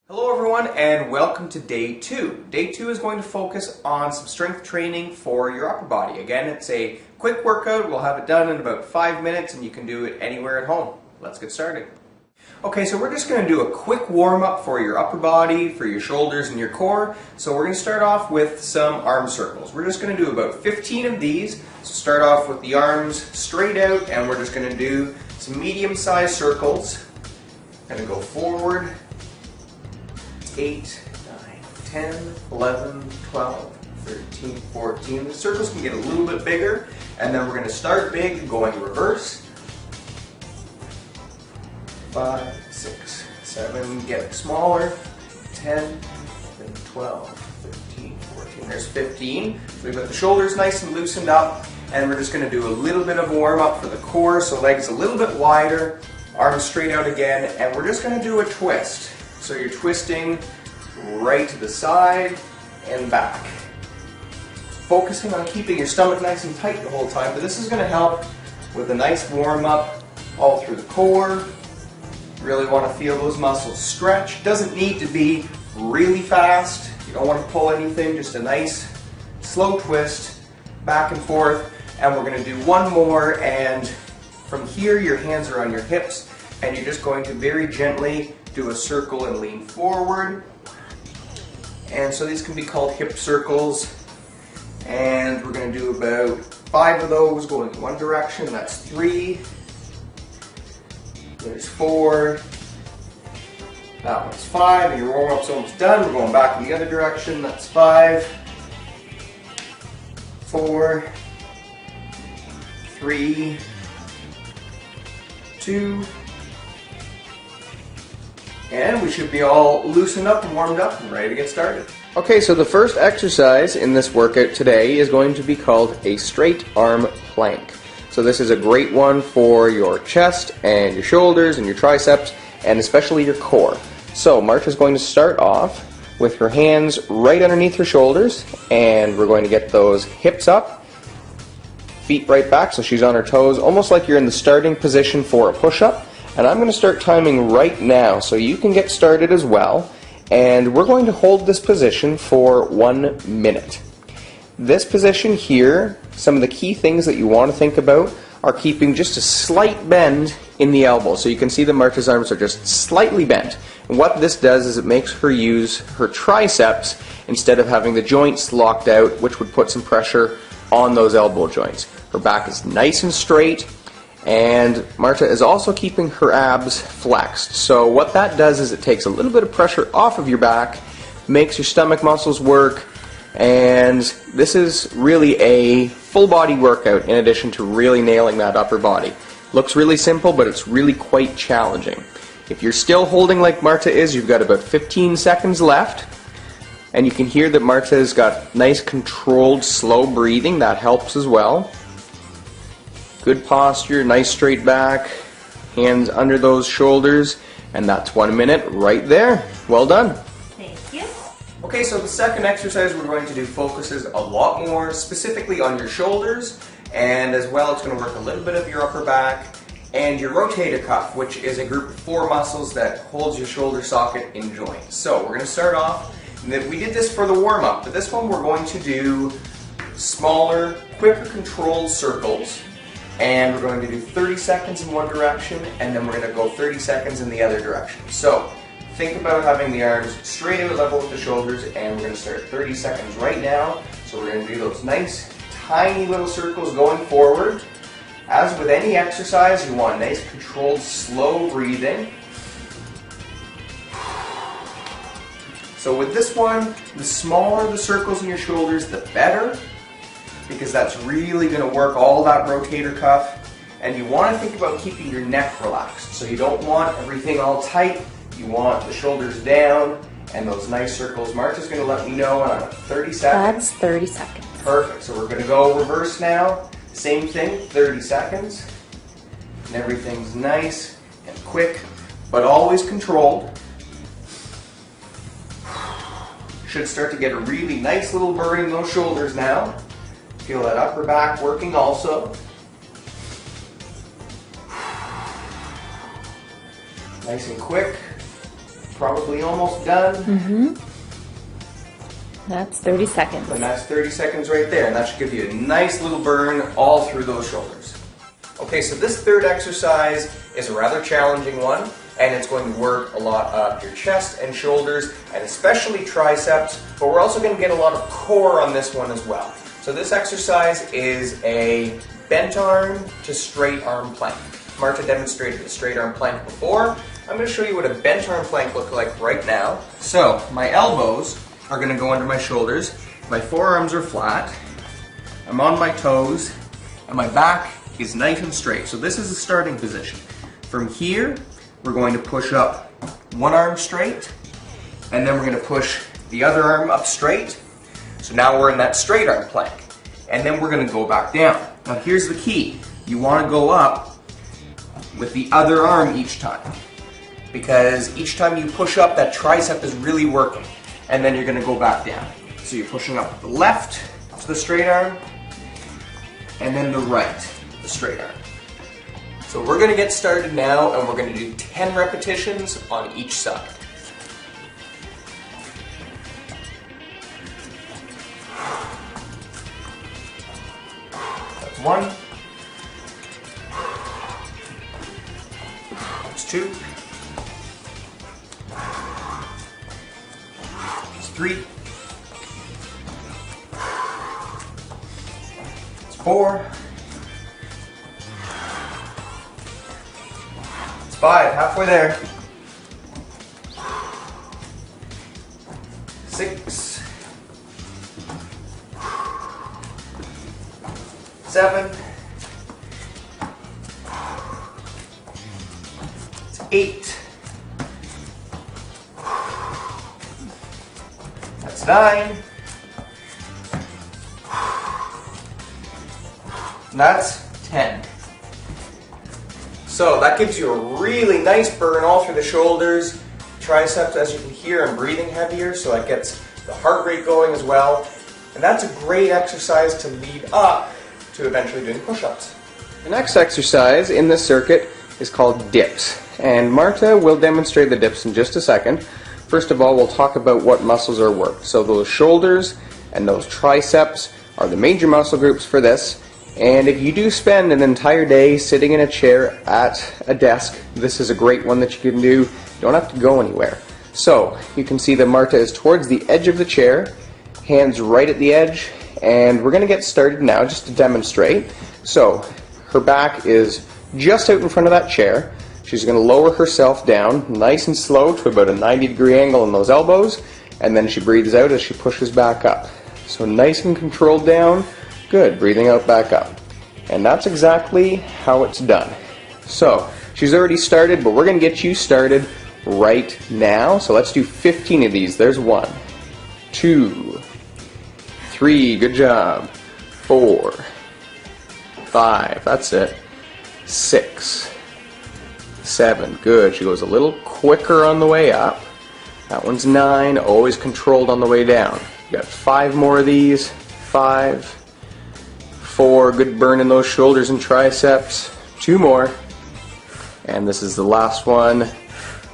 Hello everyone and welcome to day 2. Day 2 is going to focus on some strength training for your upper body. Again, it's a quick workout. We'll have it done in about 5 minutes and you can do it anywhere at home. Let's get started. Okay, so we're just going to do a quick warm-up for your upper body, for your shoulders and your core. So we're going to start off with some arm circles. We're just going to do about 15 of these. So start off with the arms straight out and we're just going to do some medium-sized circles. Going to go forward. 8, 9, 10, 11, 12, 13, 14. The circles can get a little bit bigger, and then we're going to start big, going reverse. 5, 6, 7, get smaller. 10, 12, 13, 14. There's 15. So we've got the shoulders nice and loosened up, and we're just going to do a little bit of a warm up for the core, so legs a little bit wider, arms straight out again, and we're just going to do a twist. So you're twisting right to the side and back. Focusing on keeping your stomach nice and tight the whole time, but this is going to help with a nice warm-up all through the core. Really want to feel those muscles stretch. Doesn't need to be really fast. You don't want to pull anything, just a nice slow twist back and forth. And we're going to do one more, and from here your hands are on your hips and you're just going to very gently do a circle and lean forward. And so these can be called hip circles. And we're going to do about 5 of those going in one direction. That's 3. There's 4. That one's 5. And your warm-up's almost done. We're going back in the other direction. That's 5. 4. 3. 2. And we should be all loosened up and warmed up and ready to get started. Okay, so the first exercise in this workout today is going to be called a straight arm plank. So this is a great one for your chest and your shoulders and your triceps and especially your core. So Marta's going to start off with her hands right underneath her shoulders, and we're going to get those hips up, feet right back so she's on her toes, almost like you're in the starting position for a push-up. And I'm going to start timing right now so you can get started as well. And we're going to hold this position for 1 minute. This position here, some of the key things that you want to think about are keeping just a slight bend in the elbow. So you can see that Marta's arms are just slightly bent. And what this does is it makes her use her triceps instead of having the joints locked out, which would put some pressure on those elbow joints. Her back is nice and straight. And Marta is also keeping her abs flexed. So what that does is it takes a little bit of pressure off of your back, makes your stomach muscles work, and this is really a full body workout in addition to really nailing that upper body. Looks really simple, but it's really quite challenging. If you're still holding like Marta is, you've got about 15 seconds left. And you can hear that Marta's got nice controlled slow breathing. That helps as well. Good posture, nice straight back, hands under those shoulders, and that's 1 minute right there. Well done. Thank you. Okay, so the second exercise we're going to do focuses a lot more specifically on your shoulders, and as well it's going to work a little bit of your upper back and your rotator cuff, which is a group of 4 muscles that holds your shoulder socket in joint. So we're going to start off, we did this for the warm-up, but this one we're going to do smaller, quicker controlled circles. And we're going to do 30 seconds in one direction, and then we're going to go 30 seconds in the other direction. So think about having the arms straight out level with the shoulders, and we're going to start 30 seconds right now. So we're going to do those nice, tiny little circles going forward. As with any exercise, you want nice, controlled, slow breathing. So with this one, the smaller the circles in your shoulders, the better, because that's really going to work all that rotator cuff. And you want to think about keeping your neck relaxed. So you don't want everything all tight. You want the shoulders down and those nice circles. Marta's going to let me know on 30 seconds. That's 30 seconds. Perfect. So we're going to go reverse now. Same thing, 30 seconds. And everything's nice and quick, but always controlled. Should start to get a really nice little burn in those shoulders now. Feel that upper back working also. Nice and quick. probably almost done. That's 30 seconds. And that's 30 seconds right there, and that should give you a nice little burn all through those shoulders. Okay, so this third exercise is a rather challenging one, and it's going to work a lot of your chest and shoulders, and especially triceps, but we're also going to get a lot of core on this one as well. So this exercise is a bent arm to straight arm plank. Marta demonstrated a straight arm plank before. I'm going to show you what a bent arm plank looks like right now. So my elbows are going to go under my shoulders, my forearms are flat, I'm on my toes, and my back is nice and straight. So this is the starting position. From here, we're going to push up one arm straight, and then we're going to push the other arm up straight. So now we're in that straight arm plank. And then we're going to go back down. Now here's the key. You want to go up with the other arm each time, because each time you push up, that tricep is really working. And then you're going to go back down. So you're pushing up the left to the straight arm, and then the right, the straight arm. So we're going to get started now, and we're going to do 10 repetitions on each side. That's 1. That's 2. 3, it's 4, it's 5, halfway there, 6, 7, it's 8, that's 9, and that's 10. So that gives you a really nice burn all through the shoulders, triceps. As you can hear, I'm breathing heavier, so that gets the heart rate going as well. And that's a great exercise to lead up to eventually doing push-ups. The next exercise in this circuit is called dips, and Marta will demonstrate the dips in just a second. First of all, we'll talk about what muscles are worked. So those shoulders and those triceps are the major muscle groups for this. And if you do spend an entire day sitting in a chair at a desk, this is a great one that you can do. You don't have to go anywhere. So you can see that Marta is towards the edge of the chair, hands right at the edge, and we're going to get started now just to demonstrate. So her back is just out in front of that chair. She's going to lower herself down nice and slow to about a 90-degree angle in those elbows, and then she breathes out as she pushes back up. So nice and controlled down. Good. Breathing out back up. And that's exactly how it's done. So she's already started, but we're going to get you started right now. So let's do 15 of these. There's 1, 2, 3. Good job. 4, 5. That's it. 6, 7, good. She goes a little quicker on the way up. That one's 9, always controlled on the way down. You got 5 more of these. 5, 4, good burn in those shoulders and triceps. 2 more. And this is the last one.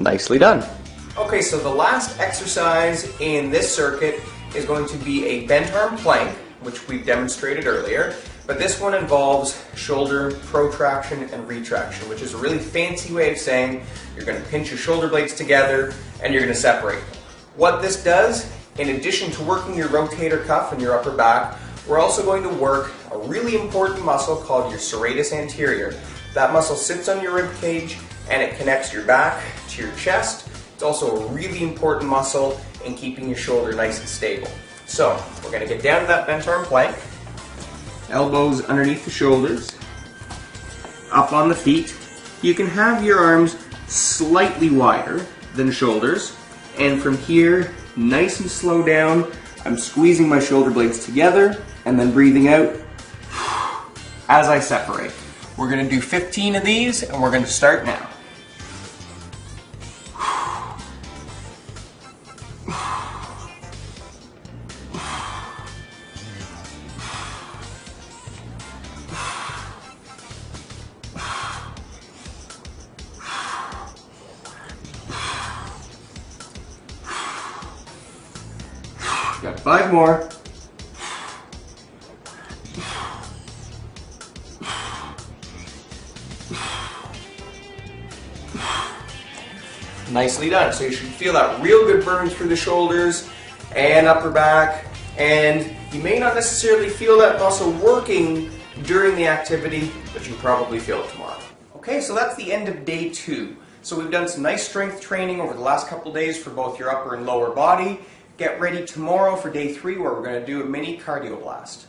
Nicely done. Okay, so the last exercise in this circuit is going to be a bent arm plank, which we've demonstrated earlier. But this one involves shoulder protraction and retraction, which is a really fancy way of saying you're going to pinch your shoulder blades together and you're going to separate them. What this does, in addition to working your rotator cuff and your upper back, we're also going to work a really important muscle called your serratus anterior. That muscle sits on your rib cage and it connects your back to your chest. It's also a really important muscle in keeping your shoulder nice and stable. So we're going to get down to that bent arm plank. Elbows underneath the shoulders, up on the feet. You can have your arms slightly wider than shoulders, and from here, nice and slow down, I'm squeezing my shoulder blades together and then breathing out as I separate. We're going to do 15 of these, and we're going to start now. Got 5 more. Nicely done. So you should feel that real good burn through the shoulders and upper back, and you may not necessarily feel that muscle working during the activity, but you probably feel it tomorrow. Okay, so that's the end of day 2. So we've done some nice strength training over the last couple days for both your upper and lower body. Get ready tomorrow for day 3, where we're going to do a mini cardio blast.